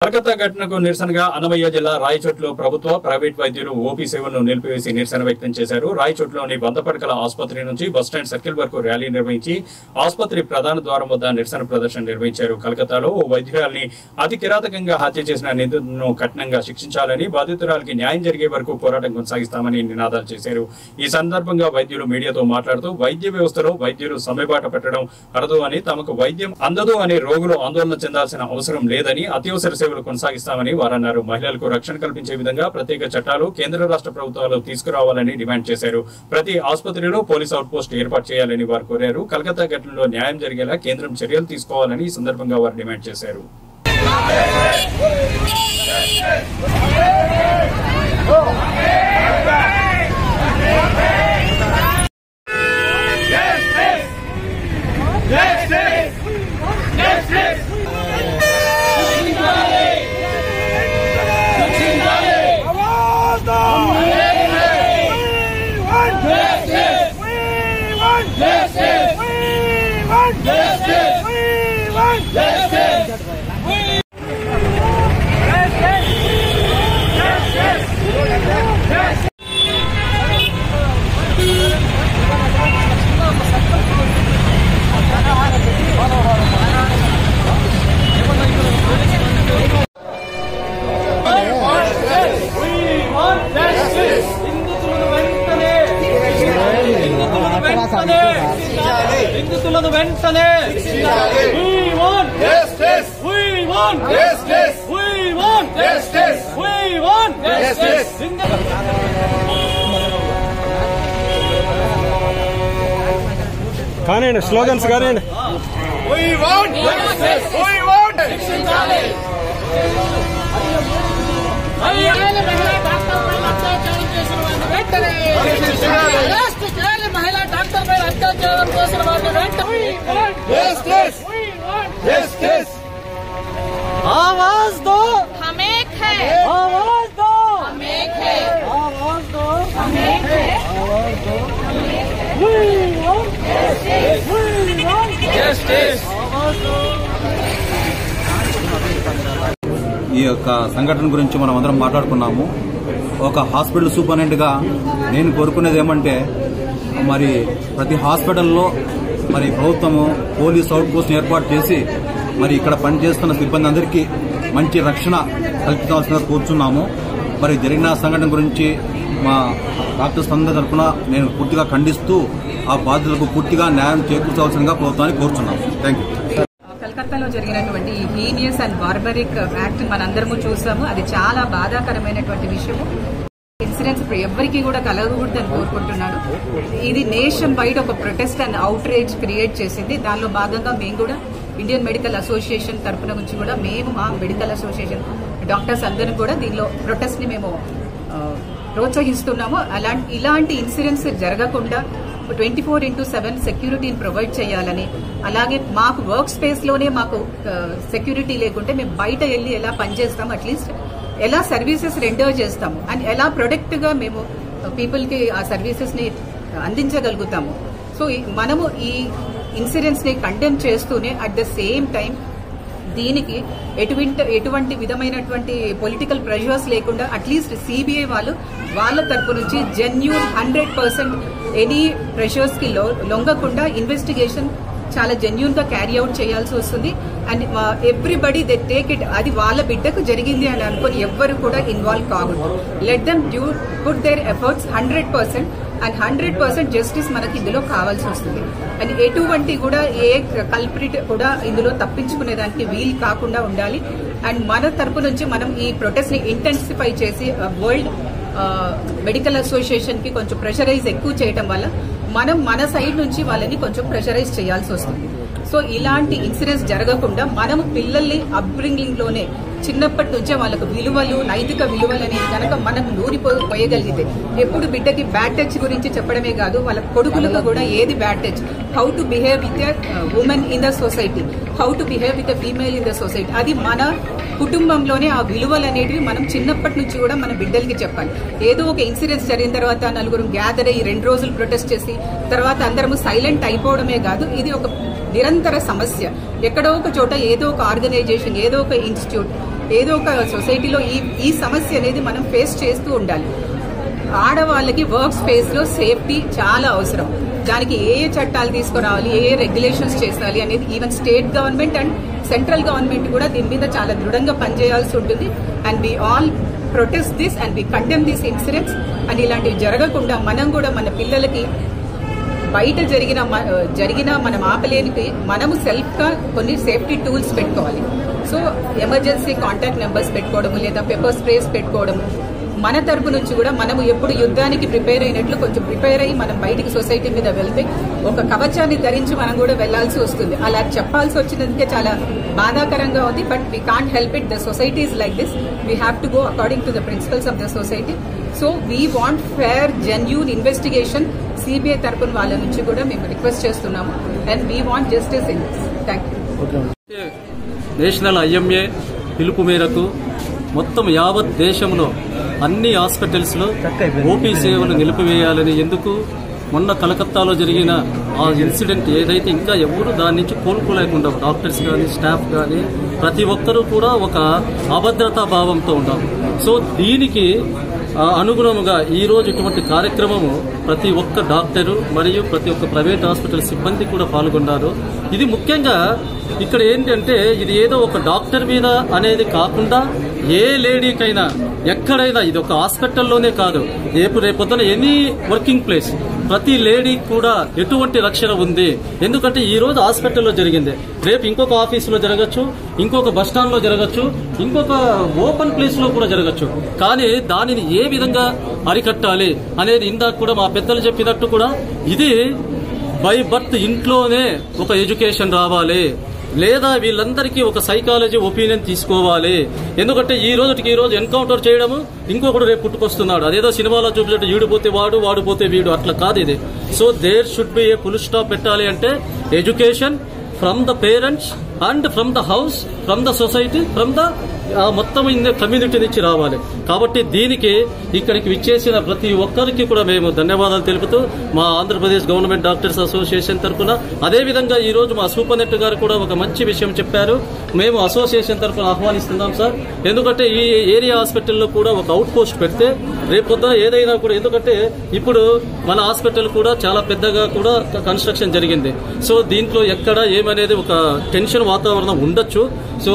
కలకత్తా ఘటనకు నిరసనగా అన్నమయ్య జిల్లా రాయచోట్లో ప్రభుత్వ ప్రైవేట్ వైద్యులు ఓపీ సేవలను నిలిపివేసి నిరసన వ్యక్తం చేశారు. రాయచోట్లోని వందపడకల ఆసుపత్రి నుంచి బస్టాండ్ సర్కిల్ వరకు ర్యాలీ నిర్వహించి ఆసుపత్రి ప్రధాన ద్వారం వద్ద నిరసన ప్రదర్శన నిర్వహించారు. కలకత్తాలో ఓ వైద్యురాలిని అతి కిరాతకంగా హత్య చేసిన నిందితులను కఠినంగా శిక్షించాలని, బాధితురాలికి న్యాయం జరిగే వరకు పోరాటం కొనసాగిస్తామని నినాదాలు చేశారు. ఈ సందర్భంగా వైద్యులు మీడియాతో మాట్లాడుతూ వైద్య వ్యవస్థలో వైద్యులు సమ్మెబాట పెట్టడం అరదు అని, తమకు వైద్యం అందదు అని రోగులు ఆందోళన చెందాల్సిన అవసరం లేదని, అత్యవసర సేవలు కొనసాగిస్తామని వారన్నారు. మహిళలకు రక్షణ కల్పించే విధంగా ప్రత్యేక చట్టాలు కేంద్ర రాష్ట్ర ప్రభుత్వాలు తీసుకురావాలని డిమాండ్ చేశారు. ప్రతి ఆసుపత్రిలో పోలీస్ అవుట్ పోస్ట్ ఏర్పాటు చేయాలని వారు కోరారు. కలకత్తా ఘటనలో న్యాయం జరిగేలా కేంద్రం చర్యలు తీసుకోవాలని ఈ సందర్భంగా వారు డిమాండ్ చేశారు. నిందితులను వెంటనే కానివ్వండి, స్లోగన్స్ కానివ్వండి. మహిళా డాక్టర్ పై అత్యాచారం చేసిన వారిని వెంటనే आवाज दो, हम एक है, आवाज दो, हम एक है, आवाज दो, हम एक है, आवाज दो, we want justice, we want justice, आवाज दो. ఈ యొక్క సంఘటన గురించి మనం అందరం మాట్లాడుకున్నాము. ఒక హాస్పిటల్ సూపరింటెండెంట్గా నేను కోరుకునేది ఏమంటే, మరి ప్రతి హాస్పిటల్లో మరి ప్రభుత్వము పోలీస్ అవుట్ పోస్ట్ ఏర్పాటు చేసి మరి ఇక్కడ పనిచేస్తున్న సిబ్బంది అందరికీ మంచి రక్షణ కల్పించాల్సిందిగా కోరుచున్నాము. మరి జరిగిన సంఘటన గురించి మా డాక్టర్స్ అందరి తరఫున నేను పూర్తిగా ఖండిస్తూ ఆ బాధితులకు పూర్తిగా న్యాయం చేకూర్చాల్సిందిగా ప్రభుత్వాన్ని కోరుచున్నాము. Thank you. కలకత్తాలో జరిగినటువంటి హీనియస్ అండ్ బార్బరిక్ యాక్ట్ మనందరము చూసాము. అది చాలా బాధాకరమైనటువంటి విషయము. ఇన్సిడెంట్స్ ఎవరికి కూడా కలగకూడదని కోరుకుంటున్నాను. ఇది నేషన్ వైడ్ ఒక ప్రొటెస్ట్ అండ్ అవుట్రేజ్ క్రియేట్ చేసింది. దానిలో భాగంగా మేము కూడా ఇండియన్ మెడికల్ అసోసియేషన్ తరఫున నుంచి కూడా మేము మా మెడికల్ అసోసియేషన్ డాక్టర్స్ అందరం కూడా దీనిలో ప్రొటెస్ట్ ని మేము ప్రోత్సహిస్తున్నాము. ఇలాంటి ఇన్సిడెంట్స్ జరగకుండా 24/7 సెక్యూరిటీని ప్రొవైడ్ చేయాలని, అలాగే మాకు వర్క్ స్పేస్ లోనే మాకు సెక్యూరిటీ లేకుంటే మేము బయట వెళ్లి ఎలా పనిచేస్తాం, అట్లీస్ట్ ఎలా సర్వీసెస్ రెండర్ చేస్తాము అండ్ ఎలా ప్రొడక్ట్ గా మేము పీపుల్ కి ఆ సర్వీసెస్ ని అందించగలుగుతాము. సో మనము ఈ ఇన్సిడెంట్స్ ని కండెమ్ చేస్తూనే అట్ ద సేమ్ టైం దీనికి ఎటువంటి విధమైనటువంటి పొలిటికల్ ప్రెషర్స్ లేకుండా అట్లీస్ట్ సిబిఐ వాళ్ళ తరపు నుంచి జెన్యూన్ 100% ఎనీ ప్రెషర్స్ కి లొంగకుండా ఇన్వెస్టిగేషన్ చాలా జెన్యూన్ గా క్యారీ అవుట్ చేయాల్సి వస్తుంది. And everybody they take it, అది వాళ్ళ బిడ్డకు జరిగింది అని అనుకుని ఎవ్వరు కూడా ఇన్వాల్వ్ కావద్దు. Let them put their efforts 100% and 100% justice మనకి ఇందులో కావాల్సి వస్తుంది. అండ్ ఎటువంటి కూడా ఏ కల్ప్రిట్ కూడా ఇందులో తప్పించుకునేదానికి వీలు కాకుండా ఉండాలి. అండ్ మన తరపు నుంచి మనం ఈ ప్రొటెస్ట్ ని ఇంటెన్సిఫై చేసి వరల్డ్ మెడికల్ అసోసియేషన్ కి కొంచెం ప్రెషరైజ్ ఎక్కువ చేయడం వల్ల మనం మన సైడ్ నుంచి వాళ్ళని కొంచెం ప్రెషరైజ్ చేయాల్సి వస్తుంది. సో ఇలాంటి ఇన్సిడెంట్స్ జరగకుండా మనం పిల్లల్ని అప్బ్రింగింగ్ లోనే చిన్నప్పటి నుంచే వాళ్ళకు విలువలు, నైతిక విలువలు అనేది కనుక మనం నూరిపోయగలిగితే, ఎప్పుడు బిడ్డకి బ్యాడ్ టచ్ గురించి చెప్పడమే కాదు, వాళ్ళ కొడుకులకు కూడా ఏది bad touch, how to behave with a women in the society, how to behave with a female in the society, అది మన కుటుంబంలోనే ఆ విలువలు అనేటివి మనం చిన్నప్పటి నుంచి కూడా మన బిడ్డలకి చెప్పాలి. ఏదో ఒక ఇన్సిడెంట్స్ జరిగిన తర్వాత నలుగురు గ్యాదర్ అయ్యి 2 రోజులు ప్రొటెస్ట్ చేసి తర్వాత అందరము సైలెంట్ అయిపోవడమే కాదు, ఇది ఒక నిరంతర సమస్య. ఎక్కడో ఒక చోట ఏదో ఒక ఆర్గనైజేషన్, ఏదో ఒక ఇన్స్టిట్యూట్ ఏదో ఒక సొసైటీలో ఈ సమస్య అనేది మనం ఫేస్ చేస్తూ ఉండాలి. ఆడవాళ్ళకి వర్క్ స్పేస్ లో సేఫ్టీ చాలా అవసరం. దానికి ఏ చట్టాలు తీసుకురావాలి, ఏ రెగ్యులేషన్స్ చేయాలి అనేది even state government and central government కూడా దీని మీద చాలా దృఢంగా పనిచేయాల్సి ఉంటుంది. And we all protest this and we condemn this incidents. అండ్ ఇలాంటివి జరగకుండా మనం కూడా మన పిల్లలకి బయట జరిగిన మనం ఆపలేనికి మనము సెల్ఫ్ గా కొన్ని సేఫ్టీ టూల్స్ పెట్టుకోవాలి. సో ఎమర్జెన్సీ కాంటాక్ట్ నెంబర్స్ పెట్టుకోవడము, లేదా పెప్పర్ స్ప్రేస్ పెట్టుకోవడము. మన తరపు నుంచి కూడా మనము ఎప్పుడు యుద్ధానికి ప్రిపేర్ అయినట్లు కొంచెం ప్రిపేర్ అయ్యి మనం బయటికి సొసైటీ మీద వెళ్తే ఒక కవచాన్ని ధరించి మనం కూడా వెళ్లాల్సి వస్తుంది. అలా చెప్పాల్సి వచ్చినందుకే చాలా బాధాకరంగా ఉంది. But we can't help it. The society is like this. We have to go according to the principles of the society. So we want fair genuine investigation. CBI తరపున వాళ్ళ నుంచి కూడా మేము రిక్వెస్ట్ చేస్తున్నాము. And we want justice in this. Thank you. National IMA పిలుపు మేరకు మొత్తం యావత్ దేశంలో అన్ని హాస్పిటల్స్ లో ఓపీ సేవలు నిలిపివేయాలని, ఎందుకు మొన్న కలకత్తాలో జరిగిన ఆ ఇన్సిడెంట్ ఏదైతే ఇంకా ఎవరు దాని నుంచి కోలుకోలేకుండా, డాక్టర్స్ కానీ స్టాఫ్ కానీ ప్రతి ఒక్కరూ కూడా ఒక అభద్రతా భావంతో ఉంటారు. సో దీనికి అనుగుణముగా ఈ రోజు ఇటువంటి కార్యక్రమము ప్రతి ఒక్క డాక్టరు మరియు ప్రతి ఒక్క ప్రైవేట్ హాస్పిటల్ సిబ్బంది కూడా పాల్గొన్నారు. ఇది ముఖ్యంగా ఇక్కడ ఏంటంటే ఇది ఏదో ఒక డాక్టర్ మీద అనేది కాకుండా ఏ లేడీకైనా ఎక్కడైనా, ఇది ఒక హాస్పిటల్లోనే కాదు, రేపొద్దున ఎనీ వర్కింగ్ ప్లేస్ ప్రతి లేడీకి కూడా ఎటువంటి రక్షణ ఉంది. ఎందుకంటే ఈ రోజు హాస్పిటల్లో జరిగింది, రేపు ఇంకొక ఆఫీసులో జరగచ్చు, ఇంకొక బస్ స్టాండ్ లో జరగచ్చు, ఇంకొక ఓపెన్ ప్లేస్ లో కూడా జరగచ్చు. కానీ దానిని ఏ విధంగా అరికట్టాలి అనేది ఇందాక కూడా మా పెద్దలు చెప్పినట్టు కూడా ఇది బై బర్త్ ఇంట్లోనే ఒక ఎడ్యుకేషన్ రావాలి, లేదా వీళ్ళందరికీ ఒక సైకాలజీ ఒపీనియన్ తీసుకోవాలి. ఎందుకంటే ఈ రోజుకి ఈ రోజు ఎన్కౌంటర్ చేయడము, ఇంకొకడు రేపు పుట్టుకొస్తున్నాడు, అదేదో సినిమాలో చూపించట్టు ఈడిపోతే వాడు పోతే వీడు, అట్లా కాదు ఇది. So there should be a full stop పెట్టాలి అంటే education from the parents and from the house, from the society, from the మొత్తం కమ్యూనిటీ నుంచి రావాలి. కాబట్టి దీనికి ఇక్కడికి విచ్చేసిన ప్రతి ఒక్కరికి కూడా మేము ధన్యవాదాలు తెలుపుతూ మా ఆంధ్రప్రదేశ్ గవర్నమెంట్ డాక్టర్స్ అసోసియేషన్ తరఫున, అదేవిధంగా ఈ రోజు మా సూపరింటెండెంట్ గారు కూడా ఒక మంచి విషయం చెప్పారు. మేము అసోసియేషన్ తరఫున ఆహ్వానిస్తున్నాం సార్. ఎందుకంటే ఈ ఏరియా హాస్పిటల్లో కూడా ఒక అవుట్ పోస్ట్ పెడితే రేపొద్దున ఏదైనా కూడా, ఎందుకంటే ఇప్పుడు మన హాస్పిటల్ కూడా చాలా పెద్దగా కూడా కన్స్ట్రక్షన్ జరిగింది. సో దీంట్లో ఎక్కడ ఏమనేది ఒక టెన్షన్ వాతావరణం ఉండొచ్చు. సో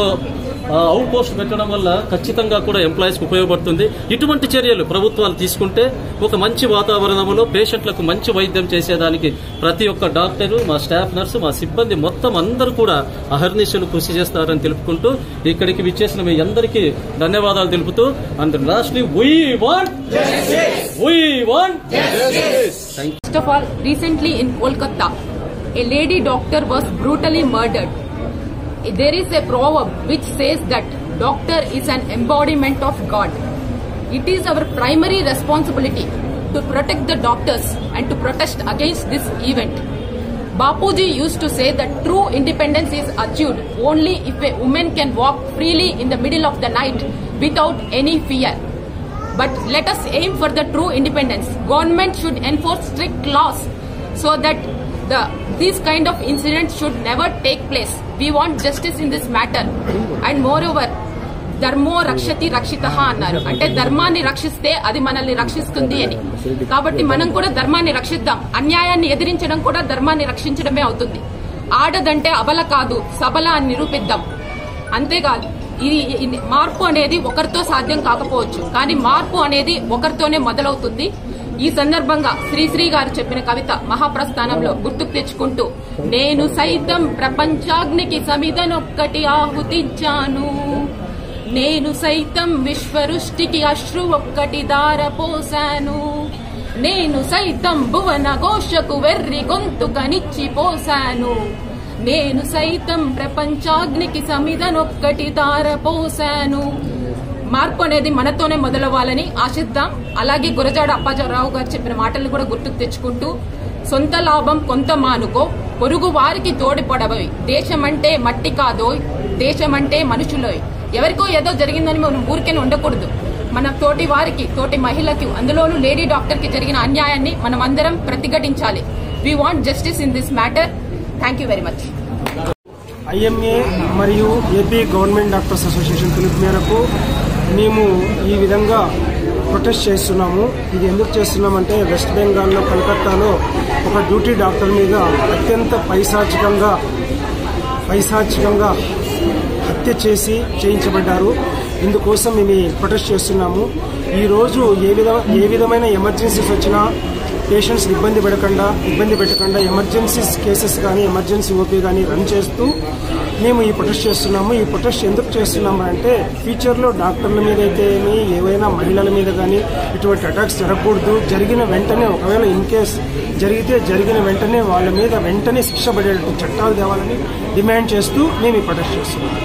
అవుట్ పోస్ట్ పెట్టడం వల్ల ఖచ్చితంగా కూడా ఎంప్లాయీస్ కు ఉపయోగపడుతుంది. ఇటువంటి చర్యలు ప్రభుత్వాలు తీసుకుంటే ఒక మంచి వాతావరణంలో పేషెంట్లకు మంచి వైద్యం చేసేదానికి ప్రతి ఒక్క డాక్టరు, మా స్టాఫ్ నర్సు, మా సిబ్బంది మొత్తం అందరూ కూడా అహర్నిశలు కృషి చేస్తారని తెలుపుకుంటూ ఇక్కడికి విచ్చేసిన మీ అందరికీ ధన్యవాదాలు తెలుపుతూ, and lastly we want justice. First of all, recently in Kolkata, a lady doctor was brutally murdered. There is a proverb which says that doctor is an embodiment of God. It is our primary responsibility to protect the doctors and to protest against this event. Bapuji used to say that true independence is achieved only if a woman can walk freely in the middle of the night without any fear. But let us aim for the true independence. Government should enforce strict laws so that these kind of incidents should never take place. We want justice in this matter. And moreover, ధర్మో రక్షతి రక్షితః అన్నారు. అంటే ధర్మాన్ని రక్షిస్తే అది మనల్ని రక్షిస్తుంది అని. కాబట్టి మనం కూడా ధర్మాన్ని రక్షిద్దాం. అన్యాయాన్ని ఎదిరించడం కూడా ధర్మాన్ని రక్షించడమే అవుతుంది. ఆడదంటే అబల కాదు, సబల అని నిరూపిద్దాం. అంతేకాదు, ఈ మార్పు అనేది ఒకరితో సాధ్యం కాకపోవచ్చు, కానీ మార్పు అనేది ఒకరితోనే మొదలవుతుంది. ఈ సందర్భంగా శ్రీశ్రీ గారు చెప్పిన కవిత మహాప్రస్థానంలో గుర్తుకు తెచ్చుకుంటూ, నేను సైతం ప్రపంచాగ్నికి సమిధనొక్కటి ఆహుతించాను, నేను సైతం విశ్వరుష్టికి అశ్రు ఒక్కటి దారపోశాను, నేను సైతం భువన ఘోషకు వెర్రి గొంతుకనిచ్చి పోశాను, నేను సైతం ప్రపంచాగ్నికి సమిధనొక్కటి దారపోశాను. మార్పు అనేది మనతోనే మొదలవ్వాలని ఆశిద్దాం. అలాగే గురజాడ అప్పాజారావు గారు చెప్పిన మాటలను కూడా గుర్తుకు తెచ్చుకుంటూ, సొంత లాభం కొంత మానుకో, పొరుగు వారికి తోడిపడవవి, దేశమంటే మట్టి కాదోయ్, దేశమంటే మనుషులోయ్. ఎవరికో ఏదో జరిగిందని మనం ఊరికే ఉండకూడదు. మన తోటి వారికి, తోటి మహిళకి, అందులోనూ లేడీ డాక్టర్ కి జరిగిన అన్యాయాన్ని మనం అందరం ప్రతిఘటించాలి. We want justice in this matter. Thank you very much. IMA మరియు ఏపీ గవర్నమెంట్ డాక్టర్స్ అసోసియేషన్ పిలుపు మేరకు మేము ఈ విధంగా ప్రొటెస్ట్ చేస్తున్నాము. ఇది ఎందుకు చేస్తున్నామంటే వెస్ట్ బెంగాల్లో కలకత్తాలో ఒక డ్యూటీ డాక్టర్ మీద అత్యంత పైశాచికంగా హత్య చేయించబడ్డారు. ఇందుకోసం మేము ప్రొటెస్ట్ చేస్తున్నాము. ఈరోజు ఏ విధమైన ఎమర్జెన్సీస్ వచ్చినా పేషెంట్స్ ఇబ్బంది పెట్టకుండా ఎమర్జెన్సీ కేసెస్ కానీ ఎమర్జెన్సీ ఓపీ కానీ రన్ చేస్తూ మేము ఈ ప్రొటెస్ట్ చేస్తున్నాము. ఈ ప్రొటెస్ట్ ఎందుకు చేస్తున్నాము అంటే ఫ్యూచర్లో డాక్టర్ల మీద అయితే ఏవైనా మహిళల మీద కానీ ఇటువంటి అటాక్స్ జరగకూడదు. జరిగిన వెంటనే ఒకవేళ ఇన్ కేస్ జరిగిన వెంటనే వాళ్ళ మీద వెంటనే శిక్ష పడేటట్టు చట్టాలు తేవాలని డిమాండ్ చేస్తూ మేము ఈ ప్రొటెస్ట్ చేస్తున్నాము.